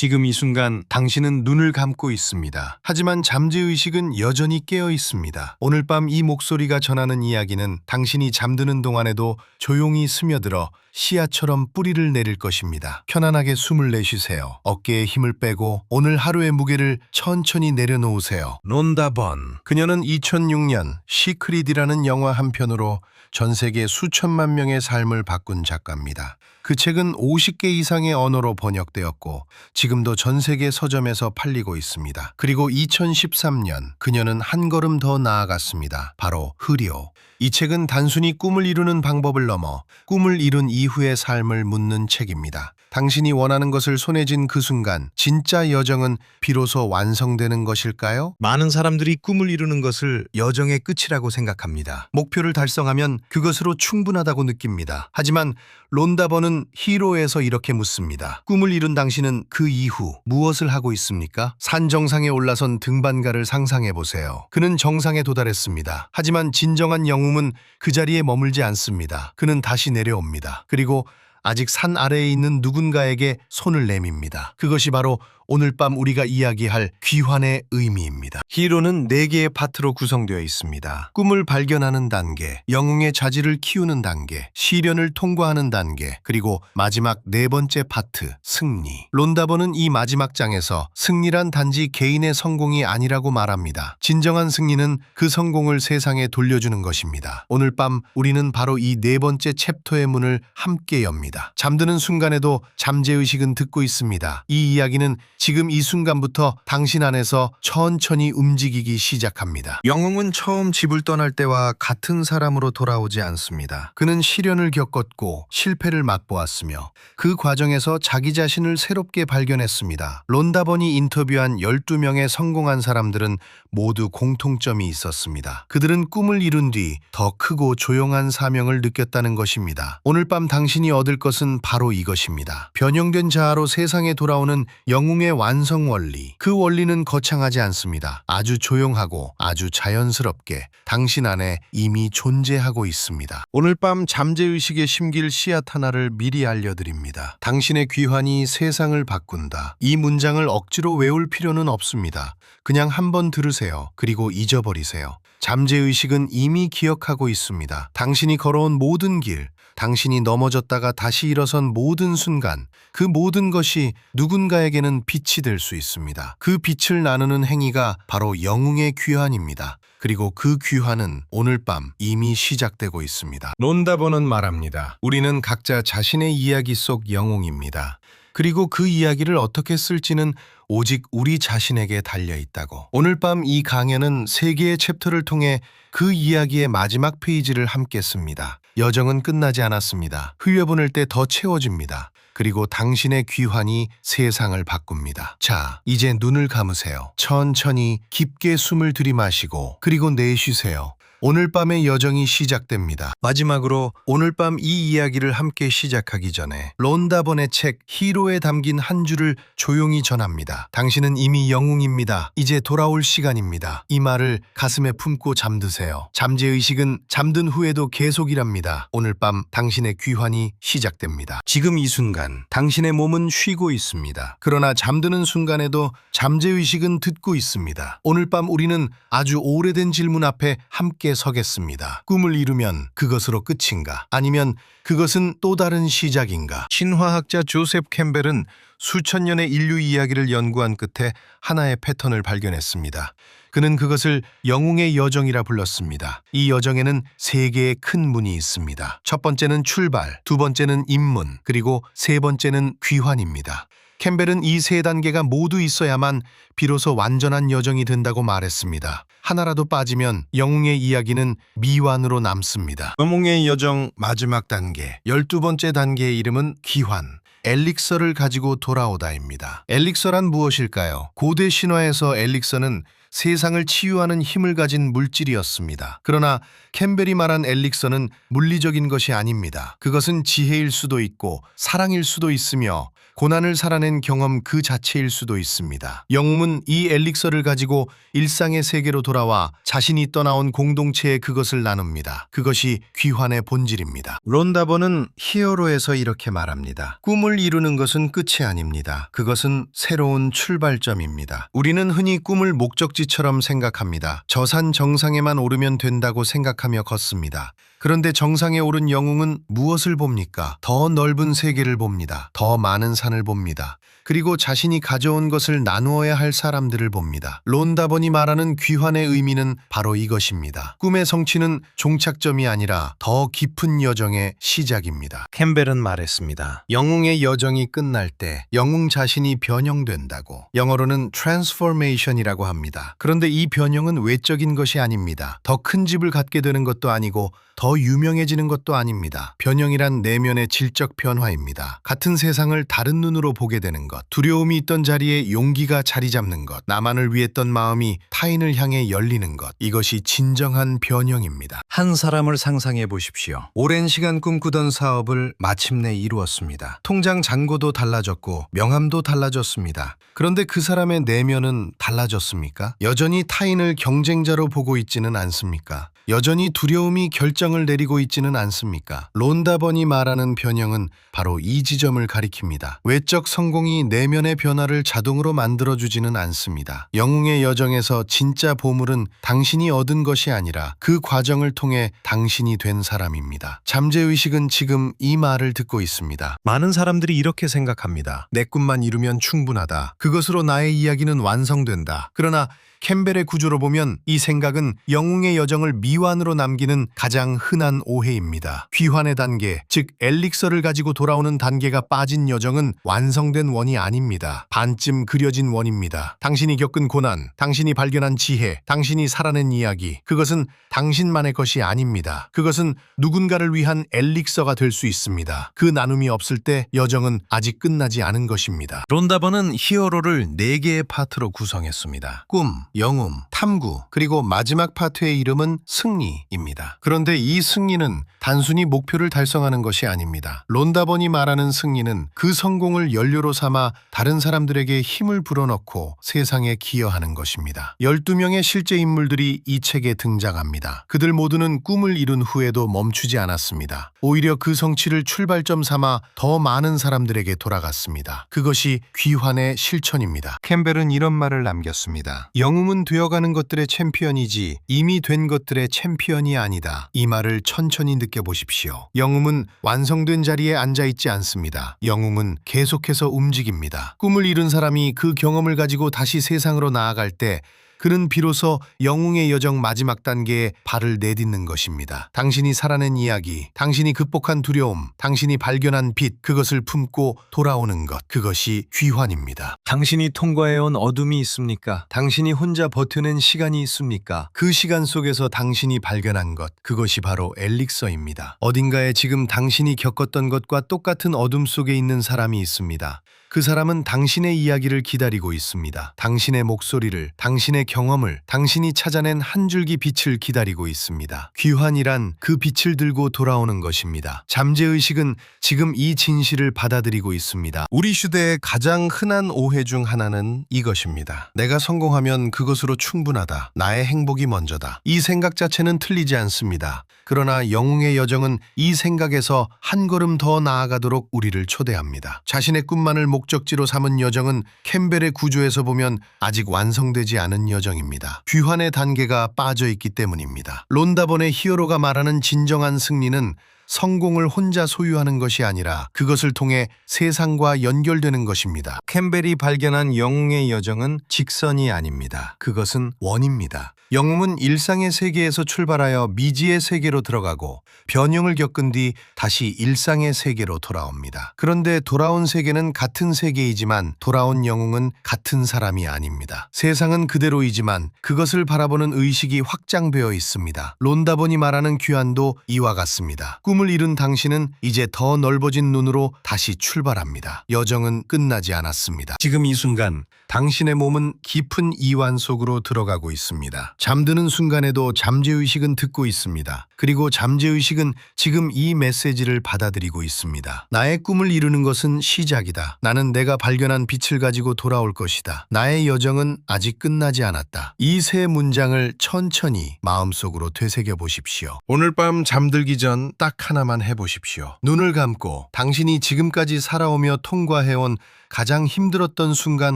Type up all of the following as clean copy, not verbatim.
지금 이 순간 당신은 눈을 감고 있습니다. 하지만 잠재의식은 여전히 깨어 있습니다. 오늘 밤 이 목소리가 전하는 이야기는 당신이 잠드는 동안에도 조용히 스며들어 씨앗처럼 뿌리를 내릴 것입니다. 편안하게 숨을 내쉬세요. 어깨에 힘을 빼고 오늘 하루의 무게를 천천히 내려놓으세요. 론다 번. 그녀는 2006년 시크릿이라는 영화 한 편으로 전 세계 수천만 명의 삶을 바꾼 작가입니다. 그 책은 50개 이상의 언어로 번역되었고 지금도 전 세계 서점에서 팔리고 있습니다. 그리고 2013년 그녀는 한 걸음 더 나아갔습니다. 바로 흐리오. 이 책은 단순히 꿈을 이루는 방법을 넘어 꿈을 이룬 이후의 삶을 묻는 책입니다. 당신이 원하는 것을 손에 쥔 그 순간 진짜 여정은 비로소 완성되는 것일까요? 많은 사람들이 꿈을 이루는 것을 여정의 끝이라고 생각합니다. 목표를 달성하면 그것으로 충분하다고 느낍니다. 하지만 론다 번은 히로에서 이렇게 묻습니다. 꿈을 이룬 당신은 그 이후 무엇을 하고 있습니까? 산 정상에 올라선 등반가를 상상해 보세요. 그는 정상에 도달했습니다. 하지만 진정한 영웅은 그 자리에 머물지 않습니다. 그는 다시 내려옵니다. 그리고 아직 산 아래에 있는 누군가에게 손을 내밉니다. 그것이 바로 오늘 밤 우리가 이야기할 귀환의 의미입니다. 히로는 4개의 파트로 구성되어 있습니다. 꿈을 발견하는 단계, 영웅의 자질을 키우는 단계, 시련을 통과하는 단계, 그리고 마지막 4번째 파트, 승리. 론다번은 이 마지막 장에서 승리란 단지 개인의 성공이 아니라고 말합니다. 진정한 승리는 그 성공을 세상에 돌려주는 것입니다. 오늘 밤 우리는 바로 이 4번째 챕터의 문을 함께 엽니다. 잠드는 순간에도 잠재의식은 듣고 있습니다. 이 이야기는 지금 이 순간부터 당신 안에서 천천히 움직이기 시작합니다. 영웅은 처음 집을 떠날 때와 같은 사람으로 돌아오지 않습니다. 그는 시련을 겪었고 실패를 맛보았으며 그 과정에서 자기 자신을 새롭게 발견했습니다. 론다번이 인터뷰한 12명의 성공한 사람들은 모두 공통점이 있었습니다. 그들은 꿈을 이룬 뒤 더 크고 조용한 사명을 느꼈다는 것입니다. 오늘 밤 당신이 얻을 것은 바로 이것입니다. 변형된 자아로 세상에 돌아오는 영웅의 완성 원리. 그 원리는 거창하지 않습니다. 아주 조용하고 아주 자연스럽게 당신 안에 이미 존재하고 있습니다. 오늘 밤 잠재의식에 심길 씨앗 하나를 미리 알려드립니다. 당신의 귀환이 세상을 바꾼다. 이 문장을 억지로 외울 필요는 없습니다. 그냥 한번 들으세요. 그리고 잊어버리세요. 잠재의식은 이미 기억하고 있습니다. 당신이 걸어온 모든 길, 당신이 넘어졌다가 다시 일어선 모든 순간, 그 모든 것이 누군가에게는 빛이 될 수 있습니다. 그 빛을 나누는 행위가 바로 영웅의 귀환입니다. 그리고 그 귀환은 오늘 밤 이미 시작되고 있습니다. 론다번은 말합니다. 우리는 각자 자신의 이야기 속 영웅입니다. 그리고 그 이야기를 어떻게 쓸지는 오직 우리 자신에게 달려있다고. 오늘 밤 이 강연은 3개의 챕터를 통해 그 이야기의 마지막 페이지를 함께 씁니다. 여정은 끝나지 않았습니다. 흘려보낼 때 더 채워집니다. 그리고 당신의 귀환이 세상을 바꿉니다. 자, 이제 눈을 감으세요. 천천히 깊게 숨을 들이마시고 그리고 내쉬세요. 오늘 밤의 여정이 시작됩니다. 마지막으로 오늘 밤 이 이야기를 함께 시작하기 전에 론다번의 책 히로에 담긴 한 줄을 조용히 전합니다. 당신은 이미 영웅입니다. 이제 돌아올 시간입니다. 이 말을 가슴에 품고 잠드세요. 잠재의식은 잠든 후에도 계속이랍니다. 오늘 밤 당신의 귀환이 시작됩니다. 지금 이 순간 당신의 몸은 쉬고 있습니다. 그러나 잠드는 순간에도 잠재의식은 듣고 있습니다. 오늘 밤 우리는 아주 오래된 질문 앞에 함께 서겠습니다. 꿈을 이루면 그것으로 끝인가? 아니면 그것은 또 다른 시작인가? 신화학자 조셉 캠벨은 수천 년의 인류 이야기를 연구한 끝에 하나의 패턴을 발견했습니다. 그는 그것을 영웅의 여정이라 불렀습니다. 이 여정에는 3개의 큰 문이 있습니다. 첫 번째는 출발, 두 번째는 입문, 그리고 세 번째는 귀환입니다. 캠벨은 이 3단계가 모두 있어야만 비로소 완전한 여정이 된다고 말했습니다. 하나라도 빠지면 영웅의 이야기는 미완으로 남습니다. 영웅의 여정 마지막 단계, 12번째 단계의 이름은 귀환. 엘릭서를 가지고 돌아오다입니다. 엘릭서란 무엇일까요? 고대 신화에서 엘릭서는 세상을 치유하는 힘을 가진 물질이었습니다. 그러나 캠벨이 말한 엘릭서는 물리적인 것이 아닙니다. 그것은 지혜일 수도 있고 사랑일 수도 있으며 고난을 살아낸 경험 그 자체일 수도 있습니다. 영웅은 이 엘릭서를 가지고 일상의 세계로 돌아와 자신이 떠나온 공동체에 그것을 나눕니다. 그것이 귀환의 본질입니다. 론다버는 히어로에서 이렇게 말합니다. 꿈을 이루는 것은 끝이 아닙니다. 그것은 새로운 출발점입니다. 우리는 흔히 꿈을 목적지처럼 생각합니다. 저 산 정상에만 오르면 된다고 생각하며 걷습니다. 그런데 정상에 오른 영웅은 무엇을 봅니까? 더 넓은 세계를 봅니다. 더 많은 산을 봅니다. 그리고 자신이 가져온 것을 나누어야 할 사람들을 봅니다. 론다번이 말하는 귀환의 의미는 바로 이것입니다. 꿈의 성취는 종착점이 아니라 더 깊은 여정의 시작입니다. 캠벨은 말했습니다. 영웅의 여정이 끝날 때 영웅 자신이 변형된다고. 영어로는 transformation이라고 합니다. 그런데 이 변형은 외적인 것이 아닙니다. 더 큰 집을 갖게 되는 것도 아니고 더 유명해지는 것도 아닙니다. 변형이란 내면의 질적 변화입니다. 같은 세상을 다른 눈으로 보게 되는 것, 두려움이 있던 자리에 용기가 자리 잡는 것, 나만을 위했던 마음이 타인을 향해 열리는 것, 이것이 진정한 변형입니다. 한 사람을 상상해 보십시오. 오랜 시간 꿈꾸던 사업을 마침내 이루었습니다. 통장 잔고도 달라졌고 명함도 달라졌습니다. 그런데 그 사람의 내면은 달라졌습니까? 여전히 타인을 경쟁자로 보고 있지는 않습니까? 여전히 두려움이 결정을 내리고 있지는 않습니까? 론다번이 말하는 변형은 바로 이 지점을 가리킵니다. 외적 성공이 내면의 변화를 자동으로 만들어주지는 않습니다. 영웅의 여정에서 진짜 보물은 당신이 얻은 것이 아니라 그 과정을 통해 당신이 된 사람입니다. 잠재의식은 지금 이 말을 듣고 있습니다. 많은 사람들이 이렇게 생각합니다. 내 꿈만 이루면 충분하다. 그것으로 나의 이야기는 완성된다. 그러나 캠벨의 구조로 보면 이 생각은 영웅의 여정을 미완으로 남기는 가장 흔한 오해입니다. 귀환의 단계, 즉 엘릭서를 가지고 돌아오는 단계가 빠진 여정은 완성된 원이 아닙니다. 반쯤 그려진 원입니다. 당신이 겪은 고난, 당신이 발견한 지혜, 당신이 살아낸 이야기, 그것은 당신만의 것이 아닙니다. 그것은 누군가를 위한 엘릭서가 될 수 있습니다. 그 나눔이 없을 때 여정은 아직 끝나지 않은 것입니다. 론다번은 히어로를 4개의 파트로 구성했습니다. 꿈, 영웅, 탐구, 그리고 마지막 파트의 이름은 승리입니다. 그런데 이 승리는 단순히 목표를 달성하는 것이 아닙니다. 론다번이 말하는 승리는 그 성공을 연료로 삼아 다른 사람들에게 힘을 불어넣고 세상에 기여하는 것입니다. 12명의 실제 인물들이 이 책에 등장합니다. 그들 모두는 꿈을 이룬 후에도 멈추지 않았습니다. 오히려 그 성취를 출발점 삼아 더 많은 사람들에게 돌아갔습니다. 그것이 귀환의 실천입니다. 캠벨은 이런 말을 남겼습니다. 영웅은 되어가는 것들의 챔피언이지 이미 된 것들의 챔피언이 아니다. 이 말을 천천히 느껴보십시오. 영웅은 완성된 자리에 앉아있지 않습니다. 영웅은 계속해서 움직입니다. 꿈을 이룬 사람이 그 경험을 가지고 다시 세상으로 나아갈 때 그는 비로소 영웅의 여정 마지막 단계에 발을 내딛는 것입니다. 당신이 살아낸 이야기, 당신이 극복한 두려움, 당신이 발견한 빛, 그것을 품고 돌아오는 것, 그것이 귀환입니다. 당신이 통과해온 어둠이 있습니까? 당신이 혼자 버텨낸 시간이 있습니까? 그 시간 속에서 당신이 발견한 것, 그것이 바로 엘릭서입니다. 어딘가에 지금 당신이 겪었던 것과 똑같은 어둠 속에 있는 사람이 있습니다. 그 사람은 당신의 이야기를 기다리고 있습니다. 당신의 목소리를, 당신의 경험을, 당신이 찾아낸 한 줄기 빛을 기다리고 있습니다. 귀환이란 그 빛을 들고 돌아오는 것입니다. 잠재의식은 지금 이 진실을 받아들이고 있습니다. 우리 시대의 가장 흔한 오해 중 하나는 이것입니다. 내가 성공하면 그것으로 충분하다. 나의 행복이 먼저다. 이 생각 자체는 틀리지 않습니다. 그러나 영웅의 여정은 이 생각에서 한 걸음 더 나아가도록 우리를 초대합니다. 자신의 꿈만을 목적지로 삼은 여정은 캠벨의 구조에서 보면 아직 완성되지 않은 여정입니다. 귀환의 단계가 빠져 있기 때문입니다. 론다번의 히어로가 말하는 진정한 승리는 성공을 혼자 소유하는 것이 아니라 그것을 통해 세상과 연결되는 것입니다. 캠벨이 발견한 영웅의 여정은 직선이 아닙니다. 그것은 원입니다. 영웅은 일상의 세계에서 출발하여 미지의 세계로 들어가고 변형을 겪은 뒤 다시 일상의 세계로 돌아옵니다. 그런데 돌아온 세계는 같은 세계이지만 돌아온 영웅은 같은 사람이 아닙니다. 세상은 그대로이지만 그것을 바라보는 의식이 확장되어 있습니다. 론다번이 말하는 귀환도 이와 같습니다. 꿈을 꿈을 이룬 당신은 이제 더 넓어진 눈으로 다시 출발합니다. 여정은 끝나지 않았습니다. 지금 이 순간 당신의 몸은 깊은 이완 속으로 들어가고 있습니다. 잠드는 순간에도 잠재의식은 듣고 있습니다. 그리고 잠재의식은 지금 이 메시지를 받아들이고 있습니다. 나의 꿈을 이루는 것은 시작이다. 나는 내가 발견한 빛을 가지고 돌아올 것이다. 나의 여정은 아직 끝나지 않았다. 이 세 문장을 천천히 마음속으로 되새겨 보십시오. 오늘 밤 잠들기 전 딱 하나만 해보십시오. 눈을 감고 당신이 지금까지 살아오며 통과해온 가장 힘들었던 순간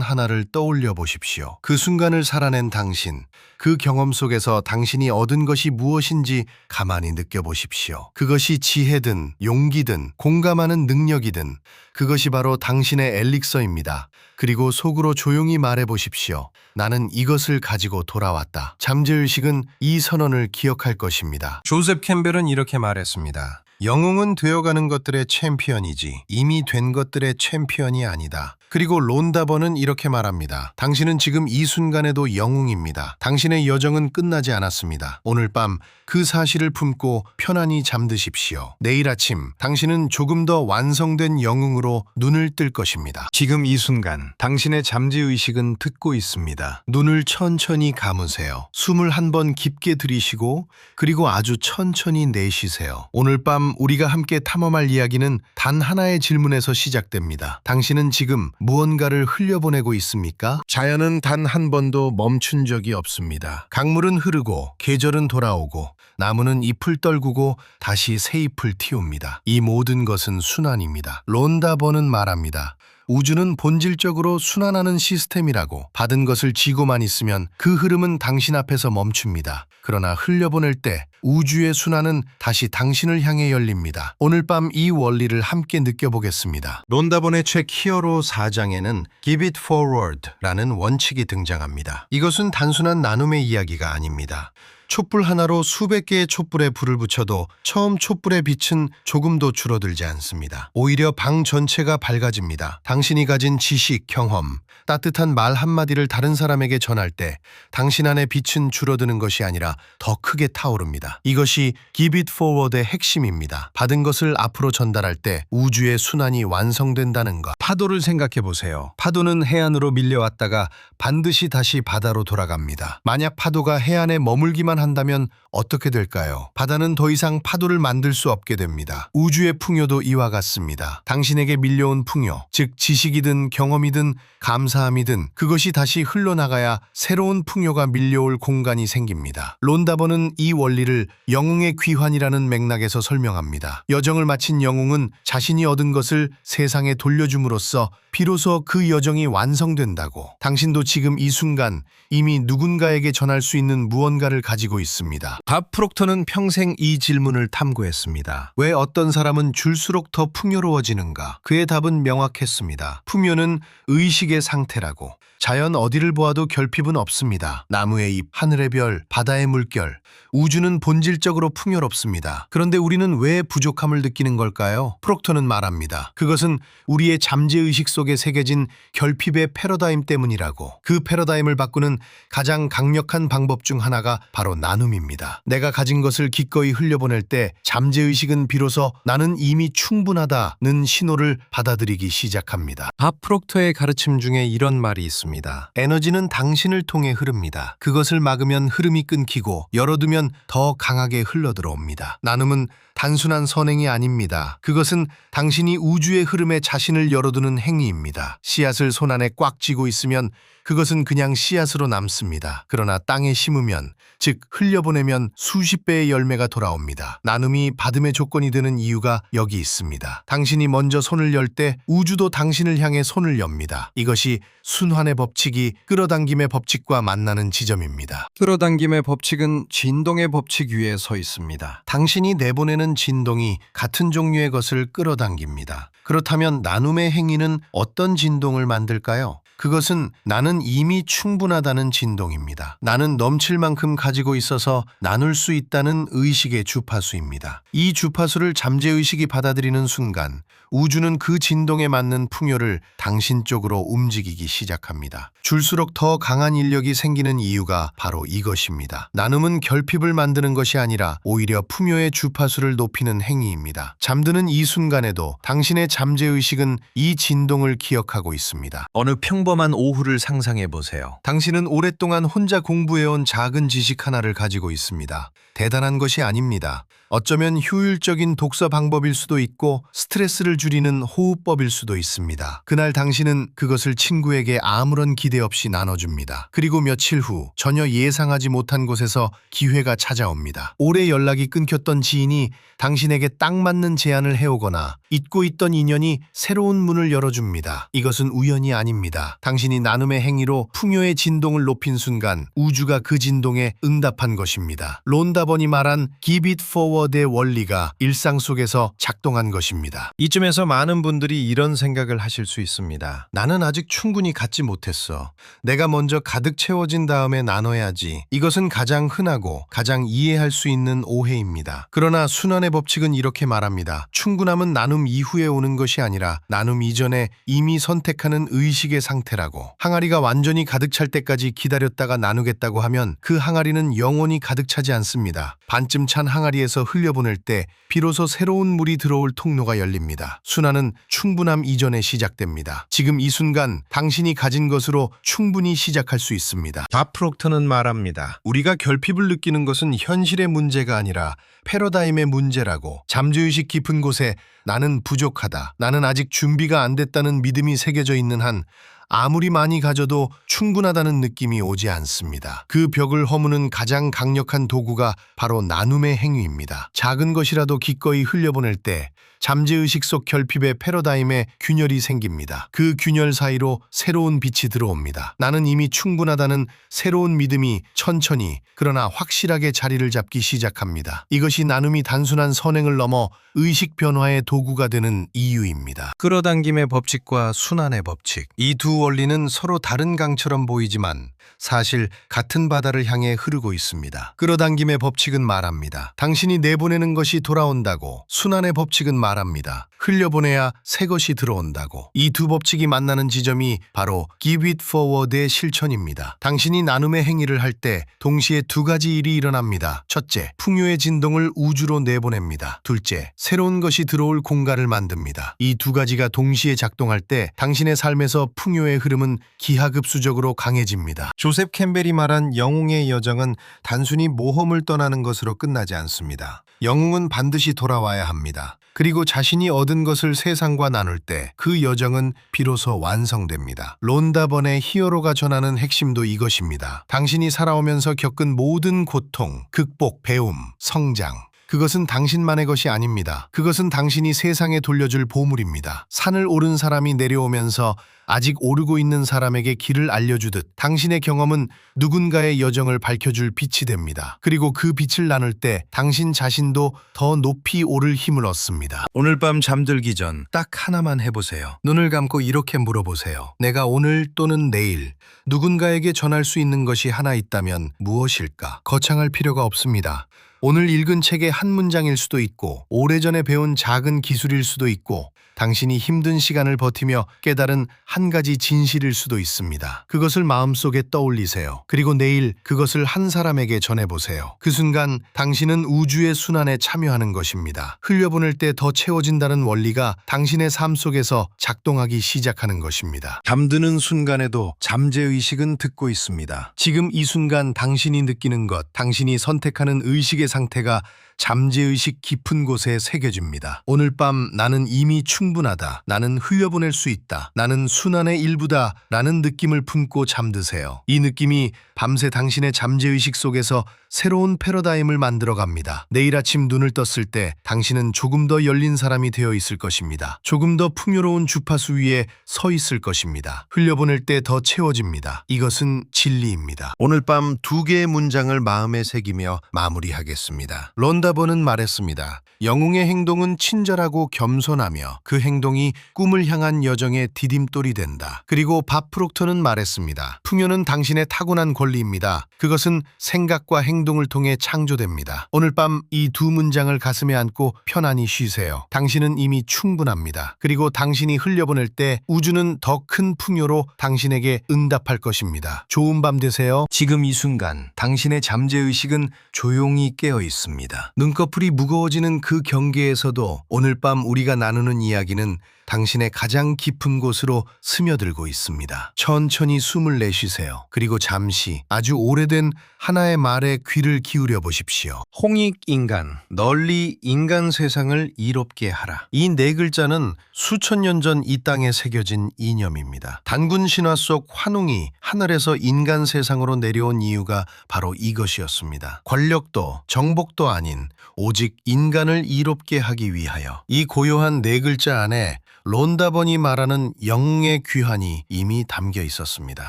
하나를 떠올려 보십시오. 그 순간을 살아낸 당신, 그 경험 속에서 당신이 얻은 것이 무엇인지 가만히 느껴보십시오. 그것이 지혜든 용기든 공감하는 능력이든 그것이 바로 당신의 엘릭서입니다. 그리고 속으로 조용히 말해보십시오. 나는 이것을 가지고 돌아왔다. 잠재의식은 이 선언을 기억할 것입니다. 조셉 캠벨은 이렇게 말했습니다. 영웅은 되어가는 것들의 챔피언이지 이미 된 것들의 챔피언이 아니다. 그리고 론다버는 이렇게 말합니다. 당신은 지금 이 순간에도 영웅입니다. 당신의 여정은 끝나지 않았습니다. 오늘 밤 그 사실을 품고 편안히 잠드십시오. 내일 아침 당신은 조금 더 완성된 영웅으로 눈을 뜰 것입니다. 지금 이 순간 당신의 잠재의식은 듣고 있습니다. 눈을 천천히 감으세요. 숨을 한 번 깊게 들이쉬고 그리고 아주 천천히 내쉬세요. 오늘 밤 우리가 함께 탐험할 이야기는 단 하나의 질문에서 시작됩니다. 당신은 지금 무언가를 흘려보내고 있습니까? 자연은 단 한 번도 멈춘 적이 없습니다. 강물은 흐르고 계절은 돌아오고 나무는 잎을 떨구고 다시 새 잎을 틔웁니다. 이 모든 것은 순환입니다. 론다버는 말합니다. 우주는 본질적으로 순환하는 시스템이라고. 받은 것을 쥐고만 있으면 그 흐름은 당신 앞에서 멈춥니다. 그러나 흘려보낼 때 우주의 순환은 다시 당신을 향해 열립니다. 오늘 밤 이 원리를 함께 느껴보겠습니다. 론다본의 책 히어로 4장에는 Give it forward라는 원칙이 등장합니다. 이것은 단순한 나눔의 이야기가 아닙니다. 촛불 하나로 수백 개의 촛불에 불을 붙여도 처음 촛불의 빛은 조금도 줄어들지 않습니다. 오히려 방 전체가 밝아집니다. 당신이 가진 지식, 경험, 따뜻한 말 한마디를 다른 사람에게 전할 때 당신 안의 빛은 줄어드는 것이 아니라 더 크게 타오릅니다. 이것이 Give it forward의 핵심입니다. 받은 것을 앞으로 전달할 때 우주의 순환이 완성된다는 것. 파도를 생각해 보세요. 파도는 해안으로 밀려왔다가 반드시 다시 바다로 돌아갑니다. 만약 파도가 해안에 머물기만 한다면 어떻게 될까요? 바다는 더 이상 파도를 만들 수 없게 됩니다. 우주의 풍요도 이와 같습니다. 당신에게 밀려온 풍요, 즉 지식이든 경험이든 감사함이든 그것이 다시 흘러나가야 새로운 풍요가 밀려올 공간이 생깁니다. 론다버는 이 원리를 영웅의 귀환이라는 맥락에서 설명합니다. 여정을 마친 영웅은 자신이 얻은 것을 세상에 돌려줌으로써 비로소 그 여정이 완성된다고. 당신도 지금 이 순간 이미 누군가에게 전할 수 있는 무언가를 가지고 있습니다. 밥 프록터는 평생 이 질문을 탐구했습니다. 왜 어떤 사람은 줄수록 더 풍요로워지는가? 그의 답은 명확했습니다. 풍요는 의식의 상태라고. 자연 어디를 보아도 결핍은 없습니다. 나무의 잎, 하늘의 별, 바다의 물결, 우주는 본질적으로 풍요롭습니다. 그런데 우리는 왜 부족함을 느끼는 걸까요? 프록터는 말합니다. 그것은 우리의 잠재의식 속에 새겨진 결핍의 패러다임 때문이라고. 그 패러다임을 바꾸는 가장 강력한 방법 중 하나가 바로 나눔입니다. 내가 가진 것을 기꺼이 흘려보낼 때 잠재의식은 비로소 나는 이미 충분하다는 신호를 받아들이기 시작합니다. 밥 프록터의 가르침 중에 이런 말이 있습니다. 에너지는 당신을 통해 흐릅니다. 그것을 막으면 흐름이 끊기고 열어두면 더 강하게 흘러들어옵니다. 나눔은 단순한 선행이 아닙니다. 그것은 당신이 우주의 흐름에 자신을 열어두는 행위입니다. 씨앗을 손안에 꽉 쥐고 있으면 그것은 그냥 씨앗으로 남습니다. 그러나 땅에 심으면, 즉 흘려보내면 수십 배의 열매가 돌아옵니다. 나눔이 받음의 조건이 되는 이유가 여기 있습니다. 당신이 먼저 손을 열 때 우주도 당신을 향해 손을 엽니다. 이것이 순환의 법칙이 끌어당김의 법칙과 만나는 지점입니다. 끌어당김의 법칙은 진동의 법칙 위에 서 있습니다. 당신이 내보내는 진동이 같은 종류의 것을 끌어당깁니다. 그렇다면 나눔의 행위는 어떤 진동을 만들까요? 그것은 나는 이미 충분하다는 진동입니다. 나는 넘칠 만큼 가지고 있어서 나눌 수 있다는 의식의 주파수입니다. 이 주파수를 잠재의식이 받아들이는 순간 우주는 그 진동에 맞는 풍요를 당신 쪽으로 움직이기 시작합니다. 줄수록 더 강한 인력이 생기는 이유가 바로 이것입니다. 나눔은 결핍을 만드는 것이 아니라 오히려 풍요의 주파수를 높이는 행위입니다. 잠드는 이 순간에도 당신의 잠재의식은 이 진동을 기억하고 있습니다. 어느 평범한 오후를 상상해 보세요. 당신은 오랫동안 혼자 공부해온 작은 지식 하나를 가지고 있습니다. 대단한 것이 아닙니다. 어쩌면 효율적인 독서 방법일 수도 있고 스트레스를 줄이는 호흡법일 수도 있습니다. 그날 당신은 그것을 친구에게 아무런 기대 없이 나눠줍니다. 그리고 며칠 후 전혀 예상하지 못한 곳에서 기회가 찾아옵니다. 오래 연락이 끊겼던 지인이 당신에게 딱 맞는 제안을 해오거나 잊고 있던 인연이 새로운 문을 열어줍니다. 이것은 우연이 아닙니다. 당신이 나눔의 행위로 풍요의 진동을 높인 순간 우주가 그 진동에 응답한 것입니다. 론다번이 말한 Give it forward의 원리가 일상 속에서 작동한 것입니다. 이쯤에서 많은 분들이 이런 생각을 하실 수 있습니다. 나는 아직 충분히 갖지 못했어. 내가 먼저 가득 채워진 다음에 나눠야지. 이것은 가장 흔하고 가장 이해할 수 있는 오해입니다. 그러나 순환의 법칙은 이렇게 말합니다. 충분함은 나눔 이후에 오는 것이 아니라 나눔 이전에 이미 선택하는 의식의 상태라고. 항아리가 완전히 가득 찰 때까지 기다렸다가 나누겠다고 하면 그 항아리는 영원히 가득 차지 않습니다. 반쯤 찬 항아리에서 흘려보낼 때 비로소 새로운 물이 들어올 통로가 열립니다. 순환은 충분함 이전에 시작됩니다. 지금 이 순간 당신이 가진 것으로 충분히 시작할 수 있습니다. 밥 프록터는 말합니다. 우리가 결핍을 느끼는 것은 현실의 문제가 아니라 패러다임의 문제라고. 잠재의식 깊은 곳에 나는 부족하다, 나는 아직 준비가 안 됐다는 믿음이 새겨져 있는 한 아무리 많이 가져도 충분하다는 느낌이 오지 않습니다. 그 벽을 허무는 가장 강력한 도구가 바로 나눔의 행위입니다. 작은 것이라도 기꺼이 흘려보낼 때 잠재의식 속 결핍의 패러다임에 균열이 생깁니다. 그 균열 사이로 새로운 빛이 들어옵니다. 나는 이미 충분하다는 새로운 믿음이 천천히 그러나 확실하게 자리를 잡기 시작합니다. 이것이 나눔이 단순한 선행을 넘어 의식 변화의 도구가 되는 이유입니다. 끌어당김의 법칙과 순환의 법칙. 이 두 원리는 서로 다른 강처럼 보이지만 사실 같은 바다를 향해 흐르고 있습니다. 끌어당김의 법칙은 말합니다. 당신이 내보내는 것이 돌아온다고. 순환의 법칙은 말합니다. 흘려보내야 새 것이 들어온다고. 이 두 법칙이 만나는 지점이 바로 Give it forward의 실천입니다. 당신이 나눔의 행위를 할 때 동시에 두 가지 일이 일어납니다. 첫째, 풍요의 진동을 우주로 내보냅니다. 둘째, 새로운 것이 들어올 공간을 만듭니다. 이 두 가지가 동시에 작동할 때 당신의 삶에서 풍요의 흐름은 기하급수적으로 강해집니다. 조셉 캠벨이 말한 영웅의 여정은 단순히 모험을 떠나는 것으로 끝나지 않습니다. 영웅은 반드시 돌아와야 합니다. 그리고 자신이 얻은 것을 세상과 나눌 때 그 여정은 비로소 완성됩니다. 론다번의 히어로가 전하는 핵심도 이것입니다. 당신이 살아오면서 겪은 모든 고통, 극복, 배움, 성장, 그것은 당신만의 것이 아닙니다. 그것은 당신이 세상에 돌려줄 보물입니다. 산을 오른 사람이 내려오면서 아직 오르고 있는 사람에게 길을 알려주듯 당신의 경험은 누군가의 여정을 밝혀줄 빛이 됩니다. 그리고 그 빛을 나눌 때 당신 자신도 더 높이 오를 힘을 얻습니다. 오늘 밤 잠들기 전 딱 하나만 해보세요. 눈을 감고 이렇게 물어보세요. 내가 오늘 또는 내일 누군가에게 전할 수 있는 것이 하나 있다면 무엇일까? 거창할 필요가 없습니다. 오늘 읽은 책의 한 문장일 수도 있고 오래전에 배운 작은 기술일 수도 있고 당신이 힘든 시간을 버티며 깨달은 한 가지 진실일 수도 있습니다. 그것을 마음속에 떠올리세요. 그리고 내일 그것을 한 사람에게 전해보세요. 그 순간 당신은 우주의 순환에 참여하는 것입니다. 흘려보낼 때 더 채워진다는 원리가 당신의 삶 속에서 작동하기 시작하는 것입니다. 잠드는 순간에도 잠재의식은 듣고 있습니다. 지금 이 순간 당신이 느끼는 것, 당신이 선택하는 의식의 상태가 잠재의식 깊은 곳에 새겨집니다. 오늘 밤 나는 이미 충분하다. 나는 흘려보낼 수 있다. 나는 순환의 일부다. 라는 느낌을 품고 잠드세요. 이 느낌이 밤새 당신의 잠재의식 속에서 새로운 패러다임을 만들어갑니다. 내일 아침 눈을 떴을 때 당신은 조금 더 열린 사람이 되어 있을 것입니다. 조금 더 풍요로운 주파수 위에 서 있을 것입니다. 흘려보낼 때 더 채워집니다. 이것은 진리입니다. 오늘 밤 두 개의 문장을 마음에 새기며 마무리하겠습니다. 론다번은 말했습니다. 영웅의 행동은 친절하고 겸손하며 그 그 행동이 꿈을 향한 여정의 디딤돌이 된다. 그리고 밥 프록터는 말했습니다. 풍요는 당신의 타고난 권리입니다. 그것은 생각과 행동을 통해 창조됩니다. 오늘 밤 이 두 문장을 가슴에 안고 편안히 쉬세요. 당신은 이미 충분합니다. 그리고 당신이 흘려보낼 때 우주는 더 큰 풍요로 당신에게 응답할 것입니다. 좋은 밤 되세요. 지금 이 순간 당신의 잠재의식은 조용히 깨어 있습니다. 눈꺼풀이 무거워지는 그 경계에서도 오늘 밤 우리가 나누는 이야기는 당신의 가장 깊은 곳으로 스며들고 있습니다. 천천히 숨을 내쉬세요. 그리고 잠시 아주 오래된 하나의 말에 귀를 기울여 보십시오. 홍익인간, 널리 인간 세상을 이롭게 하라. 이 네 글자는 수천 년 전 이 땅에 새겨진 이념입니다. 단군 신화 속 환웅이 하늘에서 인간 세상으로 내려온 이유가 바로 이것이었습니다. 권력도 정복도 아닌 오직 인간을 이롭게 하기 위하여. 이 고요한 네 글자 안에 론다번이 말하는 영웅의 귀환이 이미 담겨 있었습니다.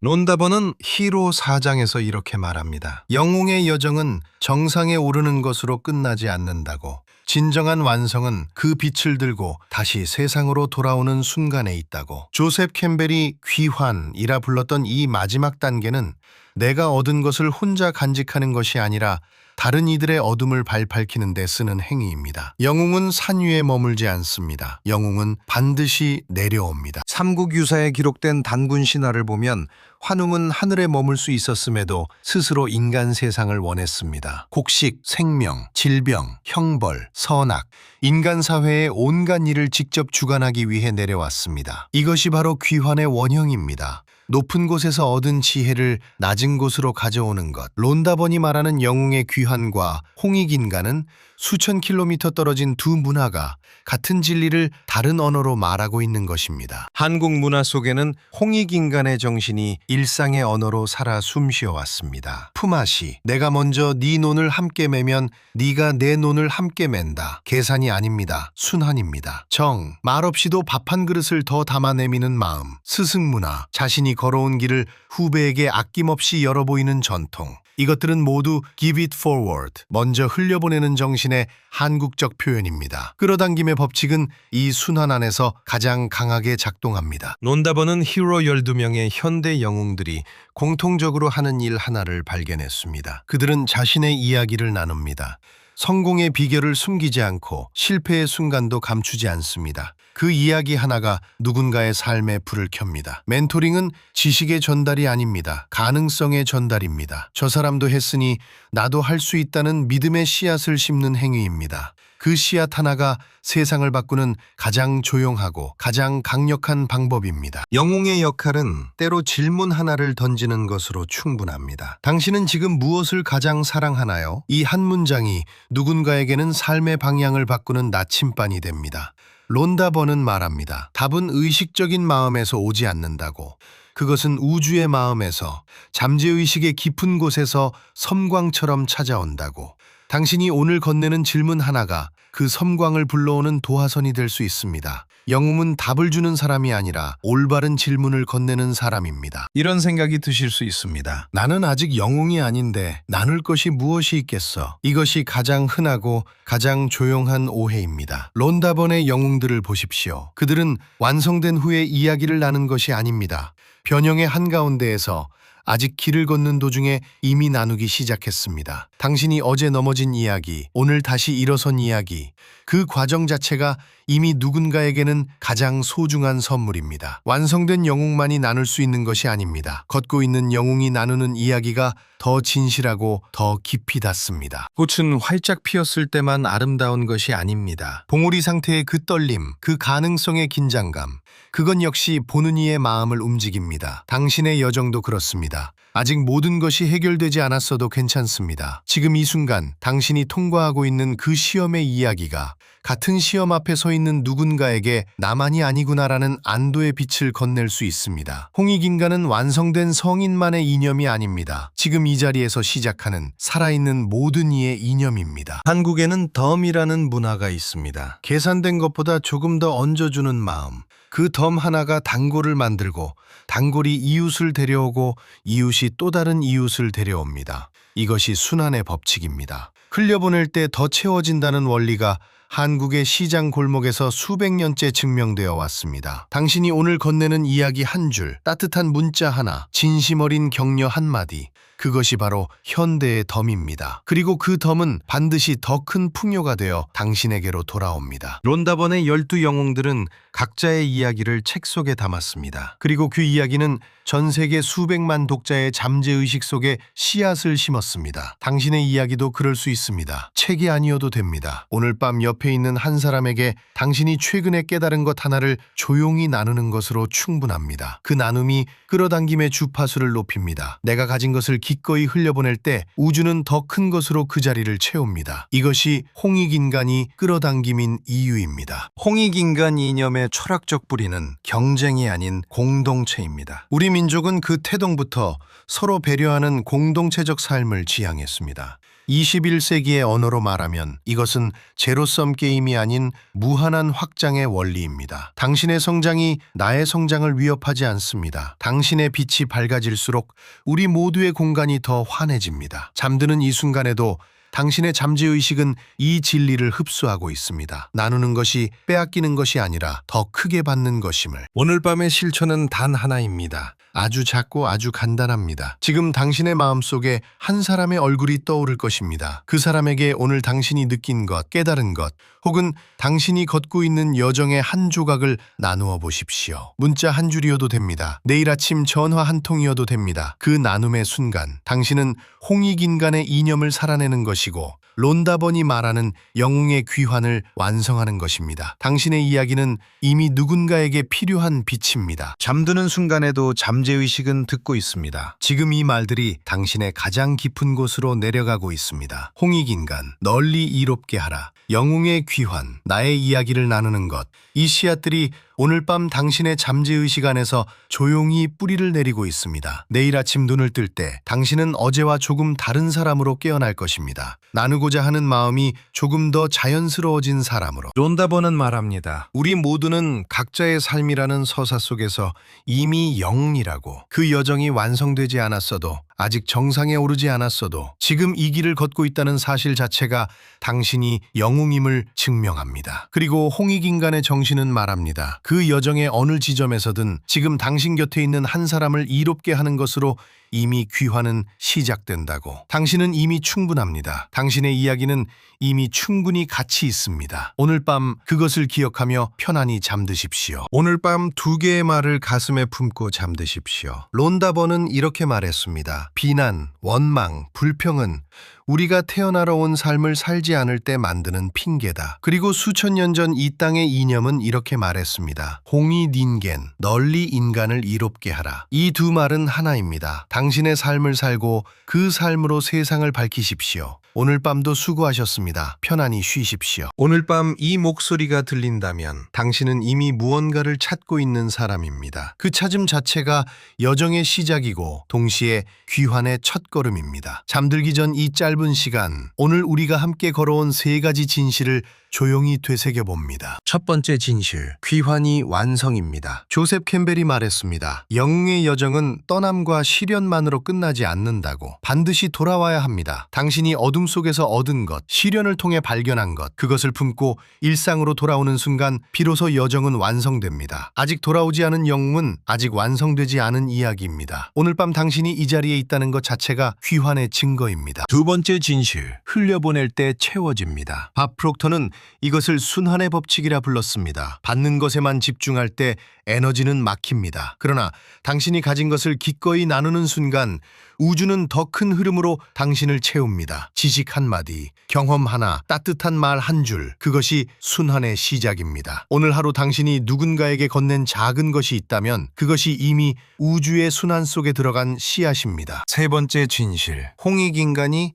론다번은 히로 4장에서 이렇게 말합니다. 영웅의 여정은 정상에 오르는 것으로 끝나지 않는다고. 진정한 완성은 그 빛을 들고 다시 세상으로 돌아오는 순간에 있다고. 조셉 캠벨이 귀환이라 불렀던 이 마지막 단계는 내가 얻은 것을 혼자 간직하는 것이 아니라 다른 이들의 어둠을 발밝히는 데 쓰는 행위입니다. 영웅은 산 위에 머물지 않습니다. 영웅은 반드시 내려옵니다. 삼국유사에 기록된 단군 신화를 보면 환웅은 하늘에 머물 수 있었음에도 스스로 인간 세상을 원했습니다. 곡식, 생명, 질병, 형벌, 선악, 인간 사회의 온갖 일을 직접 주관하기 위해 내려왔습니다. 이것이 바로 귀환의 원형입니다. 높은 곳에서 얻은 지혜를 낮은 곳으로 가져오는 것. 론다번이 말하는 영웅의 귀환과 홍익인간은 수천 킬로미터 떨어진 두 문화가 같은 진리를 다른 언어로 말하고 있는 것입니다. 한국 문화 속에는 홍익인간의 정신이 일상의 언어로 살아 숨쉬어왔습니다. 품앗이, 내가 먼저 네 논을 함께 매면 네가 내 논을 함께 맨다. 계산이 아닙니다. 순환입니다. 정, 말없이도 밥 한 그릇을 더 담아 내미는 마음. 스승문화, 자신이 걸어온 길을 후배에게 아낌없이 열어보이는 전통. 이것들은 모두 give it forward, 먼저 흘려보내는 정신의 한국적 표현입니다. 끌어당김의 법칙은 이 순환 안에서 가장 강하게 작동합니다. 론다번은 히로 12명의 현대 영웅들이 공통적으로 하는 일 하나를 발견했습니다. 그들은 자신의 이야기를 나눕니다. 성공의 비결을 숨기지 않고 실패의 순간도 감추지 않습니다. 그 이야기 하나가 누군가의 삶에 불을 켭니다. 멘토링은 지식의 전달이 아닙니다. 가능성의 전달입니다. 저 사람도 했으니 나도 할 수 있다는 믿음의 씨앗을 심는 행위입니다. 그 씨앗 하나가 세상을 바꾸는 가장 조용하고 가장 강력한 방법입니다. 영웅의 역할은 때로 질문 하나를 던지는 것으로 충분합니다. 당신은 지금 무엇을 가장 사랑하나요? 이 한 문장이 누군가에게는 삶의 방향을 바꾸는 나침반이 됩니다. 론다번은 말합니다. 답은 의식적인 마음에서 오지 않는다고. 그것은 우주의 마음에서, 잠재의식의 깊은 곳에서 섬광처럼 찾아온다고. 당신이 오늘 건네는 질문 하나가 그 섬광을 불러오는 도화선이 될 수 있습니다. 영웅은 답을 주는 사람이 아니라 올바른 질문을 건네는 사람입니다. 이런 생각이 드실 수 있습니다. 나는 아직 영웅이 아닌데 나눌 것이 무엇이 있겠어? 이것이 가장 흔하고 가장 조용한 오해입니다. 론다번의 영웅들을 보십시오. 그들은 완성된 후에 이야기를 나눈 것이 아닙니다. 변형의 한가운데에서 아직 길을 걷는 도중에 이미 나누기 시작했습니다. 당신이 어제 넘어진 이야기, 오늘 다시 일어선 이야기, 그 과정 자체가 이미 누군가에게는 가장 소중한 선물입니다. 완성된 영웅만이 나눌 수 있는 것이 아닙니다. 걷고 있는 영웅이 나누는 이야기가 더 진실하고 더 깊이 닿습니다. 꽃은 활짝 피었을 때만 아름다운 것이 아닙니다. 봉우리 상태의 그 떨림, 그 가능성의 긴장감, 그건 역시 보는 이의 마음을 움직입니다. 당신의 여정도 그렇습니다. 아직 모든 것이 해결되지 않았어도 괜찮습니다. 지금 이 순간 당신이 통과하고 있는 그 시험의 이야기가 같은 시험 앞에 서 있는 누군가에게 나만이 아니구나라는 안도의 빛을 건넬 수 있습니다. 홍익인간은 완성된 성인만의 이념이 아닙니다. 지금 이 자리에서 시작하는 살아있는 모든 이의 이념입니다. 한국에는 덤이라는 문화가 있습니다. 계산된 것보다 조금 더 얹어주는 마음. 그 덤 하나가 단골을 만들고 단골이 이웃을 데려오고 이웃이 또 다른 이웃을 데려옵니다. 이것이 순환의 법칙입니다. 흘려보낼 때 더 채워진다는 원리가 한국의 시장 골목에서 수백 년째 증명되어 왔습니다. 당신이 오늘 건네는 이야기 한 줄, 따뜻한 문자 하나, 진심 어린 격려 한마디, 그것이 바로 현대의 덤입니다. 그리고 그 덤은 반드시 더 큰 풍요가 되어 당신에게로 돌아옵니다. 론다번의 12영웅들은 각자의 이야기를 책 속에 담았습니다. 그리고 그 이야기는 전 세계 수백만 독자의 잠재의식 속에 씨앗을 심었습니다. 당신의 이야기도 그럴 수 있습니다. 책이 아니어도 됩니다. 오늘 밤 옆에 있는 한 사람에게 당신이 최근에 깨달은 것 하나를 조용히 나누는 것으로 충분합니다. 그 나눔이 끌어당김의 주파수를 높입니다. 내가 가진 것을 기꺼이 흘려보낼 때 우주는 더 큰 것으로 그 자리를 채웁니다. 이것이 홍익인간이 끌어당김인 이유입니다. 홍익인간 이념의 철학적 뿌리는 경쟁이 아닌 공동체입니다. 우리 민족은 그 태동부터 서로 배려하는 공동체적 삶을 지향했습니다. 21세기의 언어로 말하면 이것은 제로섬 게임이 아닌 무한한 확장의 원리입니다. 당신의 성장이 나의 성장을 위협하지 않습니다. 당신의 빛이 밝아질수록 우리 모두의 공간이 더 환해집니다. 잠드는 이 순간에도 당신의 잠재의식은 이 진리를 흡수하고 있습니다. 나누는 것이 빼앗기는 것이 아니라 더 크게 받는 것임을. 오늘 밤의 실천은 단 하나입니다. 아주 작고 아주 간단합니다. 지금 당신의 마음속에 한 사람의 얼굴이 떠오를 것입니다. 그 사람에게 오늘 당신이 느낀 것, 깨달은 것, 혹은 당신이 걷고 있는 여정의 한 조각을 나누어 보십시오. 문자 한 줄이어도 됩니다. 내일 아침 전화 한 통이어도 됩니다. 그 나눔의 순간, 당신은 홍익인간의 이념을 살아내는 것이고 론다번이 말하는 영웅의 귀환을 완성하는 것입니다. 당신의 이야기는 이미 누군가에게 필요한 빛입니다. 잠드는 순간에도 잠재의식은 듣고 있습니다. 지금 이 말들이 당신의 가장 깊은 곳으로 내려가고 있습니다. 홍익인간, 널리 이롭게 하라. 영웅의 귀환, 나의 이야기를 나누는 것. 이 씨앗들이 오늘 밤 당신의 잠재의식 안에서 조용히 뿌리를 내리고 있습니다. 내일 아침 눈을 뜰 때 당신은 어제와 조금 다른 사람으로 깨어날 것입니다. 나누고자 하는 마음이 조금 더 자연스러워진 사람으로. 론다번은 말합니다. 우리 모두는 각자의 삶이라는 서사 속에서 이미 영이라고. 그 여정이 완성되지 않았어도, 아직 정상에 오르지 않았어도 지금 이 길을 걷고 있다는 사실 자체가 당신이 영웅임을 증명합니다. 그리고 홍익인간의 정신은 말합니다. 그 여정의 어느 지점에서든 지금 당신 곁에 있는 한 사람을 이롭게 하는 것으로 이미 귀환은 시작된다고. 당신은 이미 충분합니다. 당신의 이야기는 이미 충분히 가치 있습니다. 오늘 밤 그것을 기억하며 편안히 잠드십시오. 오늘 밤 두 개의 말을 가슴에 품고 잠드십시오. 론다번은 이렇게 말했습니다. 비난, 원망, 불평은 우리가 태어나러 온 삶을 살지 않을 때 만드는 핑계다. 그리고 수천 년 전 이 땅의 이념은 이렇게 말했습니다. 홍익인간, 널리 인간을 이롭게 하라. 이 두 말은 하나입니다. 당신의 삶을 살고 그 삶으로 세상을 밝히십시오. 오늘 밤도 수고하셨습니다. 편안히 쉬십시오. 오늘 밤 이 목소리가 들린다면 당신은 이미 무언가를 찾고 있는 사람입니다. 그 찾음 자체가 여정의 시작이고 동시에 귀환의 첫걸음입니다. 잠들기 전 이 짧은 시간, 오늘 우리가 함께 걸어온 세 가지 진실을 조용히 되새겨봅니다. 첫 번째 진실, 귀환이 완성입니다. 조셉 캠벨이 말했습니다. 영웅의 여정은 떠남과 시련만으로 끝나지 않는다고. 반드시 돌아와야 합니다. 당신이 어둠 속에서 얻은 것, 시련을 통해 발견한 것, 그것을 품고 일상으로 돌아오는 순간 비로소 여정은 완성됩니다. 아직 돌아오지 않은 영웅은 아직 완성되지 않은 이야기입니다. 오늘 밤 당신이 이 자리에 있다는 것 자체가 귀환의 증거입니다. 두 번째 진실, 흘려보낼 때 채워집니다. 밥 프록터는 이것을 순환의 법칙이라 불렀습니다. 받는 것에만 집중할 때 에너지는 막힙니다. 그러나 당신이 가진 것을 기꺼이 나누는 순간 우주는 더 큰 흐름으로 당신을 채웁니다. 지식 한마디, 경험 하나, 따뜻한 말 한 줄, 그것이 순환의 시작입니다. 오늘 하루 당신이 누군가에게 건넨 작은 것이 있다면 그것이 이미 우주의 순환 속에 들어간 씨앗입니다. 세 번째 진실, 홍익인간이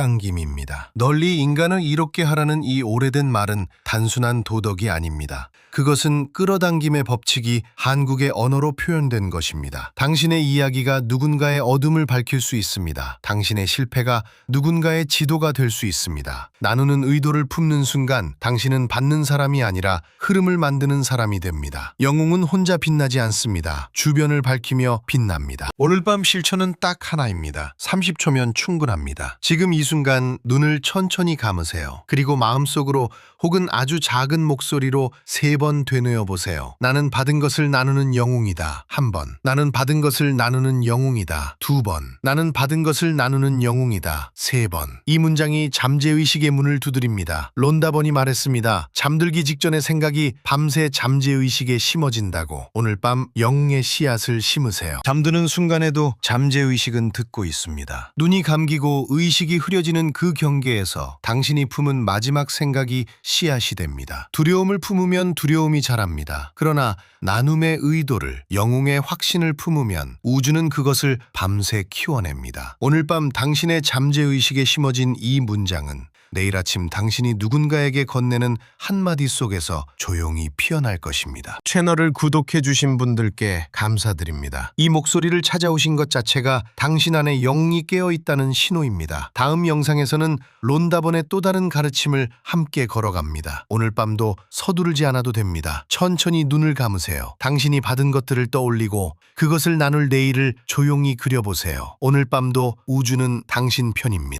끌어당김입니다. 널리 인간을 이롭게 하라는 이 오래된 말은 단순한 도덕이 아닙니다. 그것은 끌어당김의 법칙이 한국의 언어로 표현된 것입니다. 당신의 이야기가 누군가의 어둠을 밝힐 수 있습니다. 당신의 실패가 누군가의 지도가 될 수 있습니다. 나누는 의도를 품는 순간 당신은 받는 사람이 아니라 흐름을 만드는 사람이 됩니다. 영웅은 혼자 빛나지 않습니다. 주변을 밝히며 빛납니다. 오늘 밤 실천은 딱 하나입니다. 30초면 충분합니다. 지금 이 순간 눈을 천천히 감으세요. 그리고 마음속으로 혹은 아주 작은 목소리로 3번 되뇌어 보세요. 나는 받은 것을 나누는 영웅이다. 1번. 나는 받은 것을 나누는 영웅이다. 2번. 나는 받은 것을 나누는 영웅이다. 3번. 이 문장이 잠재의식의 문을 두드립니다. 론다번이 말했습니다. 잠들기 직전의 생각이 밤새 잠재의식에 심어진다고. 오늘 밤 영웅의 씨앗을 심으세요. 잠드는 순간에도 잠재의식은 듣고 있습니다. 눈이 감기고 의식이 흐려지는 그 경계에서 당신이 품은 마지막 생각이 씨앗이 됩니다. 두려움을 품으면 두려움이 자랍니다. 그러나 나눔의 의도를, 영웅의 확신을 품으면 우주는 그것을 밤새 키워냅니다. 오늘 밤 당신의 잠재의식에 심어진 이 문장은 내일 아침 당신이 누군가에게 건네는 한마디 속에서 조용히 피어날 것입니다. 채널을 구독해 주신 분들께 감사드립니다. 이 목소리를 찾아오신 것 자체가 당신 안에 영웅이 깨어 있다는 신호입니다. 다음 영상에서는 론다번의 또 다른 가르침을 함께 걸어갑니다. 오늘 밤도 서두르지 않아도 됩니다. 천천히 눈을 감으세요. 당신이 받은 것들을 떠올리고 그것을 나눌 내일을 조용히 그려보세요. 오늘 밤도 우주는 당신 편입니다.